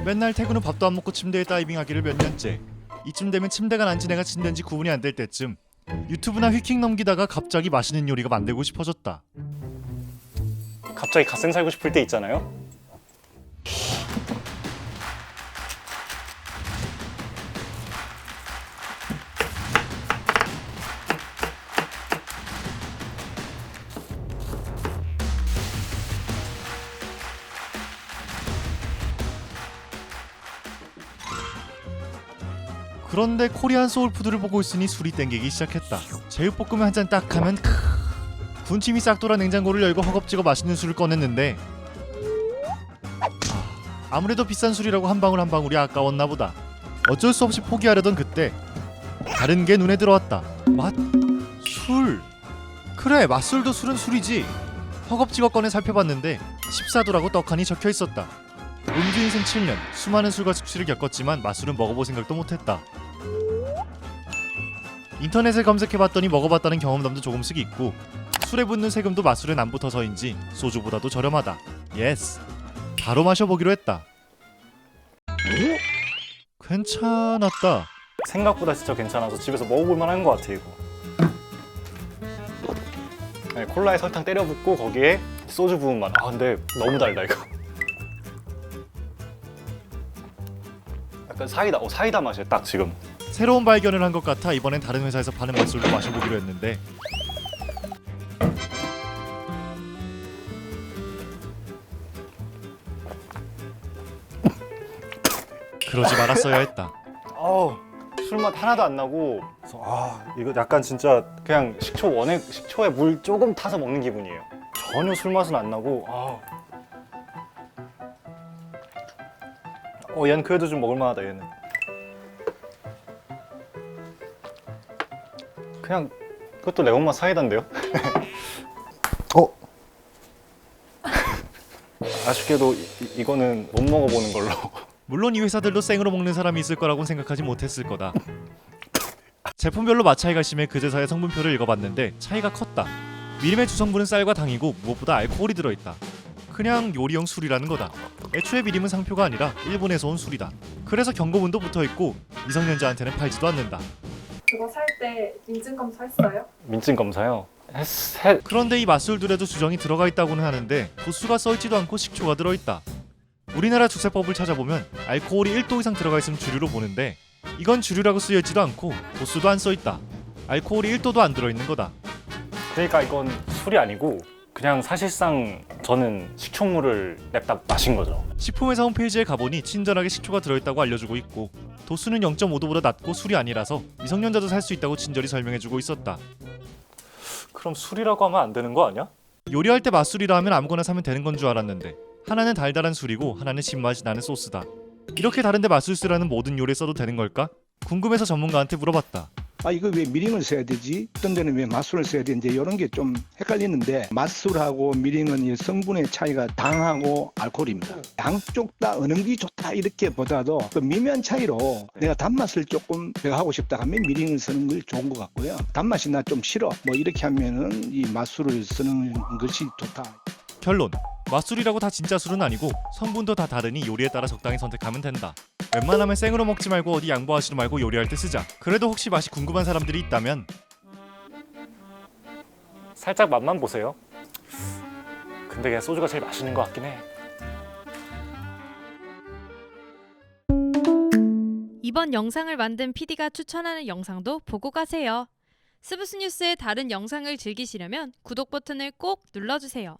맨날 퇴근 후 밥도 안 먹고 침대에 다이빙하기를 몇 년째. 이쯤 되면 침대가 난지 내가 침대인지 구분이 안 될 때쯤 유튜브나 휘킹 넘기다가 갑자기 맛있는 요리가 만들고 싶어졌다. 갑자기 갓생 살고 싶을 때 있잖아요. 그런데 코리안 소울푸드를 보고 있으니 술이 땡기기 시작했다. 제육볶음에 한 잔 딱 하면 군침이 싹 돌아 냉장고를 열고 허겁지겁 맛있는 술을 꺼냈는데 아무래도 비싼 술이라고 한 방울 한 방울이 아까웠나 보다. 어쩔 수 없이 포기하려던 그때 다른 게 눈에 들어왔다. 술. 그래, 맛술도 술은 술이지. 허겁지겁 꺼내 살펴봤는데 14도라고 떡하니 적혀 있었다. 음주 인생 7년, 수많은 술과 숙취를 겪었지만 맛술은 먹어볼 생각도 못했다. 인터넷에 검색해봤더니 먹어봤다는 경험담도 조금씩 있고 술에 붙는 세금도 맛술엔 안 붙어서인지 소주보다도 저렴하다. 예스! 바로 마셔보기로 했다. 괜찮았다. 생각보다 진짜 괜찮아서 집에서 먹어볼 만한 것 같아 이거. 네, 콜라에 설탕 때려 붓고 거기에 소주 부은 맛. 아 근데 너무 달다 이거. 약간 사이다. 사이다 맛이야 딱 지금. 새로운 발견을 한 것 같아 이번엔 다른 회사에서 파는 맛술도 마셔보기로 했는데 그러지 말았어야 했다. 술맛 하나도 안 나고. 그래서 이거 약간 진짜 그냥 식초에 물 조금 타서 먹는 기분이에요. 전혀 술맛은 안 나고. 얘는 그래도 좀 먹을만하다 얘는. 그냥 그것도 레몬맛 사이다인데요? 아쉽게도 이거는 못 먹어보는 걸로. 물론 이 회사들도 생으로 먹는 사람이 있을 거라고는 생각하지 못했을 거다. 제품별로 맛 차이가 심해 그제서야 성분표를 읽어봤는데 차이가 컸다. 미림의 주성분은 쌀과 당이고 무엇보다 알코올이 들어있다. 그냥 요리용 술이라는 거다. 애초에 미림은 상표가 아니라 일본에서 온 술이다. 그래서 경고문도 붙어있고 미성년자한테는 팔지도 않는다. 그거 살 때 인증 검사했어요? 민증 검사요? 그런데 이 맛술들에도 주정이 들어가 있다고는 하는데 도수가 써있지도 않고 식초가 들어있다. 우리나라 주세법을 찾아보면 알코올이 1도 이상 들어가 있으면 주류로 보는데 이건 주류라고 쓰여있지도 않고 도수도 안 써있다. 알코올이 1도도 안 들어있는 거다. 그러니까 이건 술이 아니고 그냥 사실상 저는 식초물을 냅다 마신 거죠. 식품회사 홈페이지에 가보니 친절하게 식초가 들어있다고 알려주고 있고 도수는 0.5도보다 낮고 술이 아니라서 미성년자도 살 수 있다고 친절히 설명해주고 있었다. 그럼 술이라고 하면 안 되는 거 아니야? 요리할 때 맛술이라 하면 아무거나 사면 되는 건 줄 알았는데 하나는 달달한 술이고 하나는 신맛이 나는 소스다. 이렇게 다른데 맛술 쓰라는 모든 요리에 써도 되는 걸까? 궁금해서 전문가한테 물어봤다. 이거 왜 미림을 써야 되지? 어떤 데는 왜 맛술을 써야 되는지 이런 게 좀 헷갈리는데 맛술하고 미림은 이 성분의 차이가 당하고 알코올입니다. 양쪽 다 어느 게 좋다 이렇게 보다도 그 미묘한 차이로 내가 단맛을 조금 배가 하고 싶다 하면 미림을 쓰는 걸 좋은 것 같고요. 단맛이 나 좀 싫어 뭐 이렇게 하면은 이 맛술을 쓰는 것이 좋다. 결론. 맛술이라고 다 진짜 술은 아니고 성분도 다 다르니 요리에 따라 적당히 선택하면 된다. 웬만하면 생으로 먹지 말고 어디 양보하시지 말고 요리할 때 쓰자. 그래도 혹시 맛이 궁금한 사람들이 있다면 살짝 맛만 보세요. 근데 그냥 소주가 제일 맛있는 것 같긴 해. 이번 영상을 만든 PD가 추천하는 영상도 보고 가세요. 스브스 뉴스의 다른 영상을 즐기시려면 구독 버튼을 꼭 눌러주세요.